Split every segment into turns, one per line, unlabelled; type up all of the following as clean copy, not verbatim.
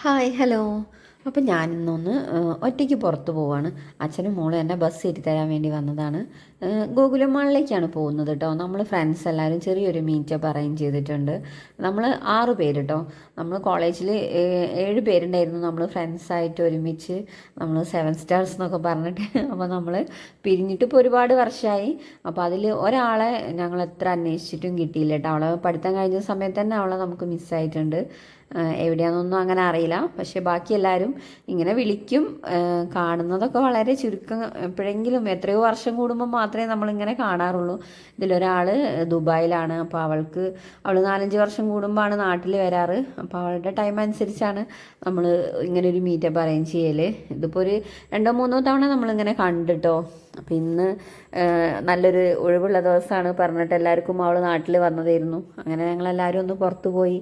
Hi hello. അപ്പം ഞാനിന്നൊന്ന് ഒറ്റയ്ക്ക് പുറത്ത് പോവാണ്. അച്ഛനും മോളും എന്നെ ബസ് കയറ്റി തരാൻ വേണ്ടി വന്നതാണ്. ഗോകുലം മാളിലേക്കാണ് പോകുന്നത് കേട്ടോ. നമ്മൾ ഫ്രണ്ട്സ് എല്ലാവരും ചെറിയൊരു മീറ്റപ്പ് അറേഞ്ച് ചെയ്തിട്ടുണ്ട്. നമ്മൾ 6 പേര് കേട്ടോ. നമ്മൾ കോളേജിൽ 7 പേരുണ്ടായിരുന്നു. നമ്മൾ ഫ്രണ്ട്സായിട്ട് ഒരുമിച്ച് നമ്മൾ 7 സ്റ്റാർസ് എന്നൊക്കെ പറഞ്ഞിട്ട് അപ്പോൾ നമ്മൾ പിരിഞ്ഞിട്ട് ഇപ്പോൾ ഒരുപാട് വർഷമായി. അപ്പോൾ അതിൽ ഒരാളെ ഞങ്ങൾ എത്ര അന്വേഷിച്ചിട്ടും കിട്ടിയില്ല കേട്ടോ. അവളെ പഠിത്തം കഴിഞ്ഞ സമയത്ത് തന്നെ അവളെ നമുക്ക് മിസ്സായിട്ടുണ്ട്. എവിടെയാണെന്നൊന്നും അങ്ങനെ അറിയില്ല. പക്ഷേ ബാക്കി എല്ലാവരും ഇങ്ങനെ വിളിക്കും. കാണുന്നതൊക്കെ വളരെ ചുരുക്കം, എപ്പോഴെങ്കിലും എത്രയോ വർഷം കൂടുമ്പോൾ മാത്രമേ നമ്മളിങ്ങനെ കാണാറുള്ളൂ. ഇതിലൊരാൾ ദുബായിലാണ്. അപ്പോൾ അവൾ 4-5 വർഷം കൂടുമ്പോഴാണ് നാട്ടിൽ വരാറ്. അപ്പോൾ അവളുടെ ടൈം അനുസരിച്ചാണ് നമ്മൾ ഇങ്ങനെ ഒരു മീറ്റപ്പ് അറേഞ്ച് ചെയ്യൽ. ഇതിപ്പോൾ ഒരു 2-3 തവണ നമ്മളിങ്ങനെ കണ്ടിട്ടോ. അപ്പം ഇന്ന് നല്ലൊരു ഒഴിവുള്ള ദിവസമാണ് പറഞ്ഞിട്ട് എല്ലാവർക്കും അവൾ നാട്ടിൽ വന്നതായിരുന്നു. അങ്ങനെ ഞങ്ങളെല്ലാവരും ഒന്ന് പുറത്ത് പോയി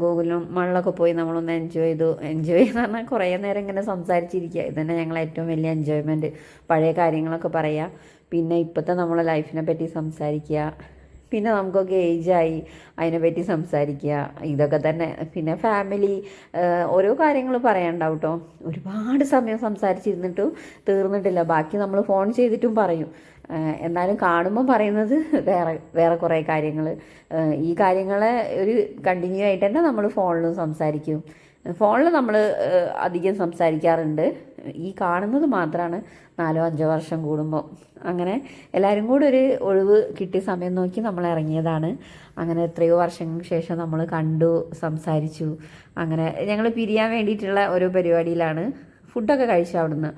ഗോകുലം മണ്ണൊക്കെ പോയി നമ്മളൊന്ന് എൻജോയ് ചെയ്തു. എൻജോയ് എന്ന് പറഞ്ഞാൽ കുറേ നേരം ഇങ്ങനെ സംസാരിച്ചിരിക്കുക. ഇതന്നെ ഞങ്ങൾ ഏറ്റവും വലിയ എൻജോയ്മെൻറ്റ്. പഴയ കാര്യങ്ങളൊക്കെ പറയുക, പിന്നെ ഇപ്പോഴത്തെ നമ്മളെ ലൈഫിനെ പറ്റി സംസാരിക്കുക, പിന്നെ നമുക്കൊക്കെ ഏജായി അതിനെപ്പറ്റി സംസാരിക്കുക, ഇതൊക്കെ തന്നെ. പിന്നെ ഫാമിലി, ഓരോ കാര്യങ്ങൾ പറയാനുണ്ടാവും കേട്ടോ. ഒരുപാട് സമയം സംസാരിച്ചിരുന്നിട്ടും തീർന്നിട്ടില്ല. ബാക്കി നമ്മൾ ഫോൺ ചെയ്തിട്ടും പറയും. എന്നാലും കാണുമ്പോൾ പറയുന്നത് വേറെ വേറെ കുറേ കാര്യങ്ങൾ. ഈ കാര്യങ്ങളെ ഒരു കണ്ടിന്യൂ ആയിട്ട് തന്നെ നമ്മൾ ഫോണിലും സംസാരിക്കും. ഫോണിൽ നമ്മൾ അധികം സംസാരിക്കാറുണ്ട്. ഈ കാണുന്നത് മാത്രമാണ് 4-5 വർഷം കൂടുമ്പോൾ. അങ്ങനെ എല്ലാവരും കൂടെ ഒരു ഒഴിവ് കിട്ടിയ സമയം നോക്കി നമ്മൾ ഇറങ്ങിയതാണ്. അങ്ങനെ എത്രയോ വർഷങ്ങൾക്ക് ശേഷം നമ്മൾ കണ്ടു, സംസാരിച്ചു. അങ്ങനെ ഞങ്ങൾ പിരിയാൻ വേണ്ടിയിട്ടുള്ള ഓരോ പരിപാടിയിലാണ്. ഫുഡൊക്കെ കഴിച്ചു അവിടുന്ന്.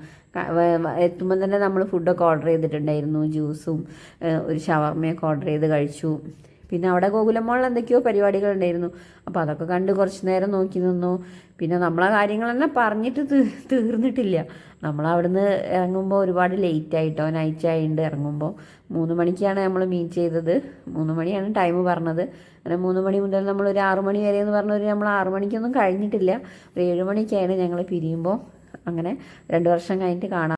എത്തുമ്പോൾ തന്നെ നമ്മൾ ഫുഡൊക്കെ ഓർഡർ ചെയ്തിട്ടുണ്ടായിരുന്നു. ജ്യൂസും ഒരു ഷവർമയൊക്കെ ഓർഡർ ചെയ്ത് കഴിച്ചു. പിന്നെ അവിടെ ഗോകുലം മോളിൽ എന്തൊക്കെയോ പരിപാടികളുണ്ടായിരുന്നു. അപ്പോൾ അതൊക്കെ കണ്ട് കുറച്ച് നേരം നോക്കി നിന്നു. പിന്നെ നമ്മളെ കാര്യങ്ങളെല്ലാം പറഞ്ഞിട്ട് തീർന്നിട്ടില്ല. നമ്മളവിടുന്ന് ഇറങ്ങുമ്പോൾ ഒരുപാട് ലേറ്റ് ആയിട്ടോ. നൈറ്റ് ആയിട്ട് ഇറങ്ങുമ്പോൾ 3 മണിക്കാണ് നമ്മൾ മീറ്റ് ചെയ്തത്. 3 മണിയാണ് ടൈം പറഞ്ഞത്. അങ്ങനെ 3 മണി മുതൽ നമ്മൾ ഒരു 6 മണി വരെ എന്ന് പറഞ്ഞൊരു നമ്മൾ 6 മണിക്കൊന്നും കഴിഞ്ഞിട്ടില്ല. ഒരു 7 മണിക്കാണ് ഞങ്ങൾ പിരിയുമ്പോൾ. അങ്ങനെ 2 വർഷം കഴിഞ്ഞിട്ട് കാണാം.